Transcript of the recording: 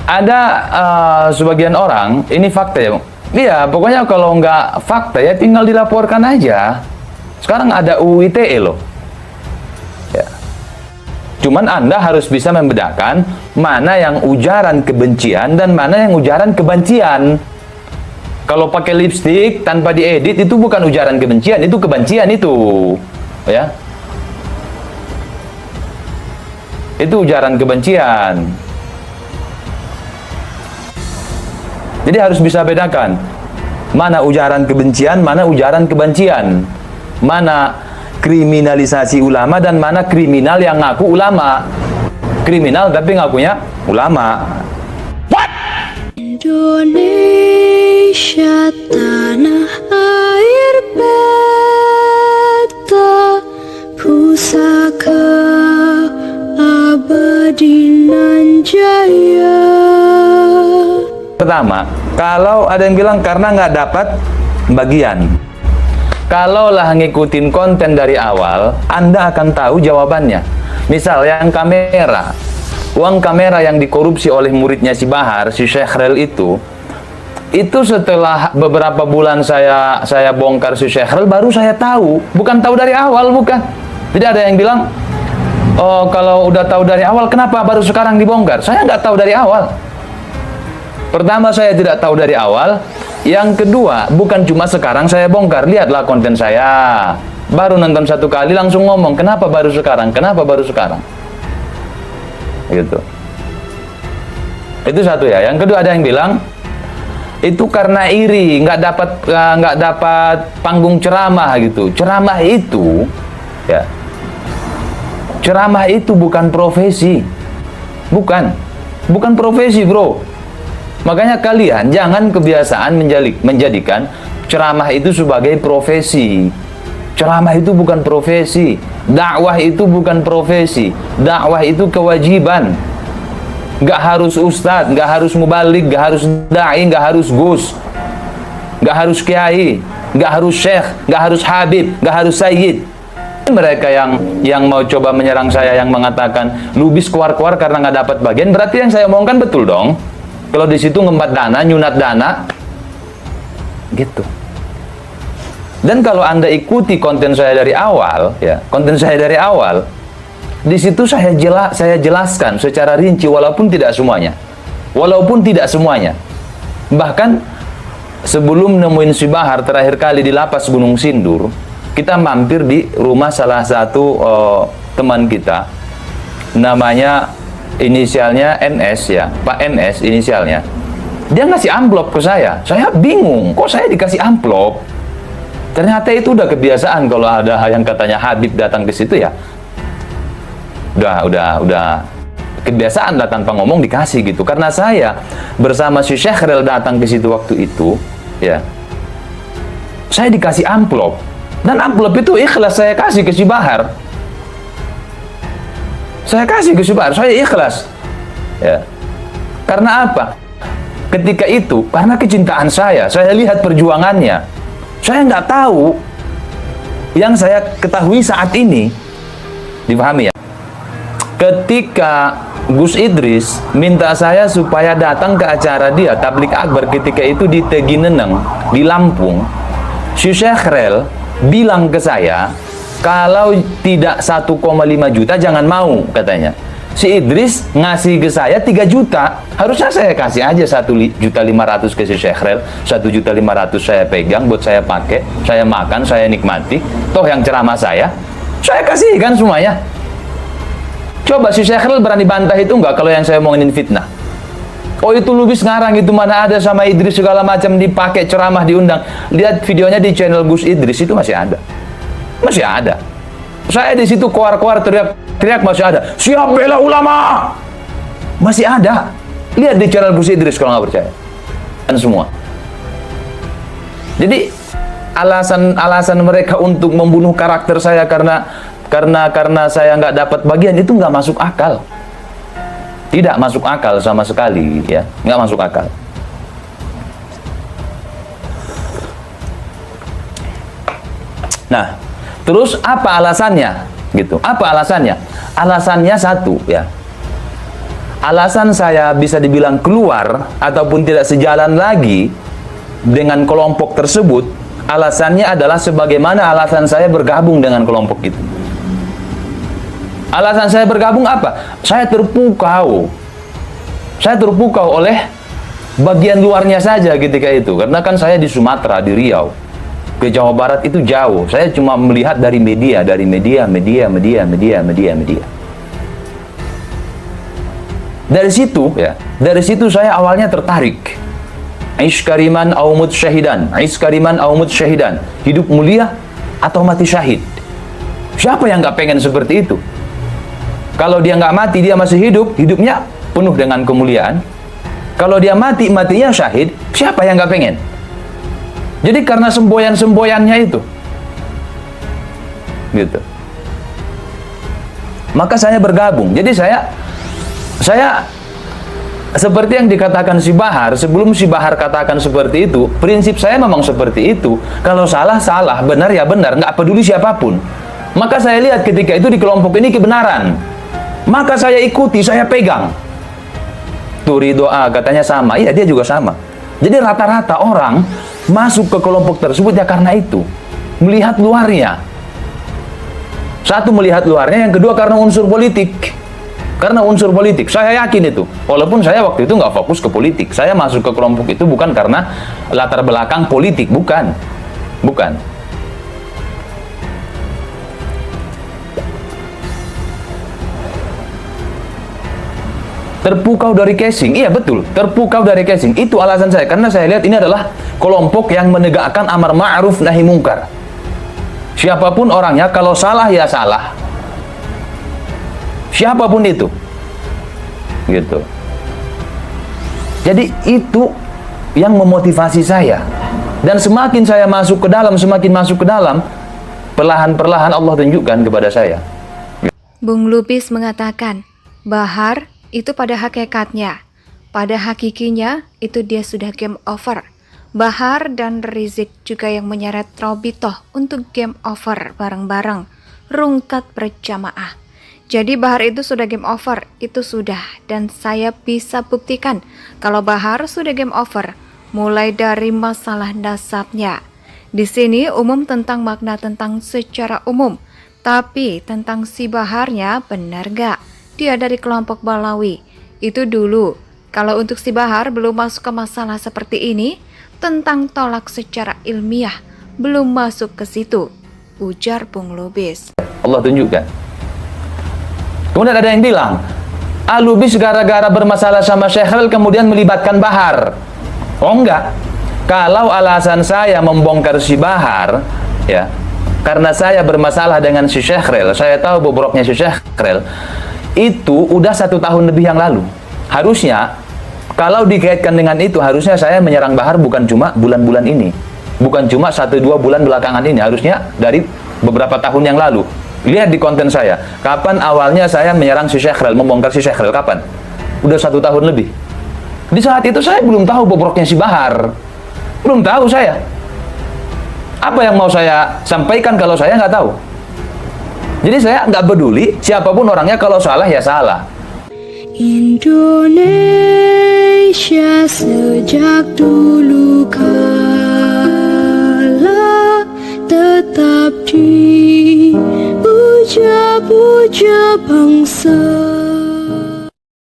Ada sebagian orang, ini fakta ya, iya pokoknya kalau nggak fakta ya tinggal dilaporkan aja. Sekarang ada UU ITE loh. Ya. Cuman Anda harus bisa membedakan mana yang ujaran kebencian dan mana yang ujaran kebencian. Kalau pakai lipstick tanpa diedit itu bukan ujaran kebencian, itu kebencian itu, ya. Itu ujaran kebencian. Jadi harus bisa bedakan mana ujaran kebencian, mana ujaran kebencian, mana kriminalisasi ulama dan mana kriminal yang ngaku ulama. Kriminal tapi ngakunya ulama. What? Indonesia tanah air beta pusaka abadi nan jaya. Pertama, kalau ada yang bilang karena nggak dapat bagian. Kalaulah ngikutin konten dari awal, Anda akan tahu jawabannya. Misal yang kamera, uang kamera yang dikorupsi oleh muridnya si Bahar, si Syekhrel itu setelah beberapa bulan saya bongkar si Syekhrel, baru saya tahu. Bukan tahu dari awal, bukan. Jadi ada yang bilang, oh kalau udah tahu dari awal, kenapa baru sekarang dibongkar? Saya nggak tahu dari awal. Pertama, saya tidak tahu dari awal. Yang kedua, bukan cuma sekarang saya bongkar. Lihatlah konten saya. Baru nonton satu kali langsung ngomong, kenapa baru sekarang? Kenapa baru sekarang? Gitu. Itu satu ya. Yang kedua ada yang bilang, itu karena iri, nggak dapat panggung ceramah gitu. Ceramah itu, ya. Ceramah itu bukan profesi. Bukan profesi, bro. Makanya kalian jangan kebiasaan menjadikan ceramah itu sebagai profesi. Ceramah itu bukan profesi. Dakwah itu bukan profesi. Dakwah itu kewajiban. Gak harus ustadz, gak harus mubalik, gak harus da'i, gak harus gus, gak harus kiai, gak harus syekh, gak harus habib, gak harus sayyid. Mereka yang mau coba menyerang saya, yang mengatakan lubis keluar-keluar karena nggak dapat bagian, berarti yang saya omongkan betul dong. Kalau di situ ngembat dana, nyunat dana, gitu. Dan kalau Anda ikuti konten saya dari awal, ya, konten saya dari awal, di situ saya jelaskan secara rinci, walaupun tidak semuanya. Bahkan sebelum nemuin si Bahar terakhir kali di lapas Gunung Sindur, kita mampir di rumah salah satu teman kita, namanya inisialnya NS ya, Pak NS inisialnya. Dia ngasih amplop ke saya bingung, kok saya dikasih amplop? Ternyata itu udah kebiasaan kalau ada yang katanya Habib datang ke situ ya. Udah kebiasaan lah, tanpa ngomong dikasih gitu. Karena saya bersama si Syekhrel datang ke situ waktu itu, ya. Saya dikasih amplop, dan amplop itu ikhlas saya kasih ke si Bahar. Saya kasih ke si Bahar, saya ikhlas. Ya. Karena apa? Ketika itu, karena kecintaan saya lihat perjuangannya. Saya nggak tahu. Yang saya ketahui saat ini, dipahami ya? Ketika Gus Idris minta saya supaya datang ke acara dia, Tablik Akbar, ketika itu di Tegineneng, di Lampung, si Syekhrel bilang ke saya, kalau tidak 1,5 juta jangan mau, katanya. Si Idris ngasih ke saya 3 juta. Harusnya saya kasih aja 1.500.000 ke si Syekhrel. 1.500.000 saya pegang buat saya pakai, saya makan, saya nikmati. Toh yang ceramah saya kasihkan semuanya. Coba si Syekhrel berani bantah itu enggak kalau yang saya omongin fitnah? Oh itu lubis ngarang, itu mana ada sama Idris segala macam dipakai ceramah diundang. Lihat videonya di channel Gus Idris, itu masih ada. Masih ada. Saya di situ keluar-keluar teriak masih ada. Siap bela ulama. Masih ada. Lihat di channel Gus Idris kalau nggak percaya. Dan semua. Jadi alasan mereka untuk membunuh karakter saya karena saya nggak dapat bagian itu nggak masuk akal. Tidak masuk akal sama sekali, ya. Nggak masuk akal. Nah, terus apa alasannya? Gitu. Apa alasannya? Alasannya satu, ya. alasan saya bisa dibilang keluar ataupun tidak sejalan lagi dengan kelompok tersebut, alasannya adalah sebagaimana alasan saya bergabung dengan kelompok itu. Alasan saya bergabung apa? Saya terpukau oleh bagian luarnya saja ketika itu. Karena kan saya di Sumatera, di Riau. Ke Jawa Barat itu jauh. Saya cuma melihat dari media. Dari situ saya awalnya tertarik. Aish kariman au mut syahidan. Aish kariman au mut syahidan. Hidup mulia atau mati syahid. Siapa yang nggak pengen seperti itu? Kalau dia nggak mati, dia masih hidup, hidupnya penuh dengan kemuliaan. Kalau dia mati, matinya syahid, siapa yang nggak pengen? Jadi karena semboyan-semboyannya itu, gitu. Maka saya bergabung. Jadi saya seperti yang dikatakan si Bahar, sebelum si Bahar katakan seperti itu, prinsip saya memang seperti itu. Kalau salah, salah, benar ya benar, nggak peduli siapapun. Maka saya lihat ketika itu di kelompok ini kebenaran. Maka saya ikuti, saya pegang. Turi doa katanya sama, iya dia juga sama. Jadi rata-rata orang masuk ke kelompok tersebut ya karena itu. Melihat luarnya. Satu, melihat luarnya, yang kedua karena unsur politik. Karena unsur politik, saya yakin itu. Walaupun saya waktu itu nggak fokus ke politik. Saya masuk ke kelompok itu bukan karena latar belakang politik, bukan. Terpukau dari casing, iya betul, terpukau dari casing. Itu alasan saya, karena saya lihat ini adalah kelompok yang menegakkan amar ma'ruf nahi mungkar. Siapapun orangnya, kalau salah ya salah. Siapapun itu, gitu. Jadi itu yang memotivasi saya. Dan semakin saya masuk ke dalam, perlahan-perlahan Allah tunjukkan kepada saya. Bung Lubis mengatakan, Bahar itu pada hakikatnya, pada hakikinya itu dia sudah game over. Bahar dan Rizik juga yang menyeret Robitoh untuk game over bareng-bareng, rungkat berjamaah. Jadi Bahar itu sudah game over, itu sudah. Dan saya bisa buktikan kalau Bahar sudah game over, mulai dari masalah nasabnya. Di sini umum tentang makna tentang secara umum, tapi tentang si Baharnya benar gak? Dia dari kelompok Balawi. Itu dulu. Kalau untuk si Bahar belum masuk ke masalah seperti ini, tentang tolak secara ilmiah, belum masuk ke situ, ujar Bung Lubis. Allah tunjukkan. Kemudian ada yang bilang, Lubis gara-gara bermasalah sama Syekh Khalil kemudian melibatkan Bahar. Oh enggak. Kalau alasan saya membongkar si Bahar, ya, karena saya bermasalah dengan si Syekh Khalil, saya tahu bobroknya si Syekh Khalil, itu udah 1 tahun lebih yang lalu. Harusnya, kalau dikaitkan dengan itu, harusnya saya menyerang Bahar bukan cuma bulan-bulan ini. Bukan cuma 1-2 bulan belakangan ini. Harusnya dari beberapa tahun yang lalu. Lihat di konten saya, kapan awalnya saya menyerang si Syekh Khalil, membongkar si Syekh Khalil, kapan? Udah 1 tahun lebih. Di saat itu saya belum tahu bobroknya si Bahar. Belum tahu saya. Apa yang mau saya sampaikan kalau saya nggak tahu? Jadi saya nggak peduli siapapun orangnya, kalau salah ya salah. Indonesia sejak dulu kala tetap dipuja-puja bangsa.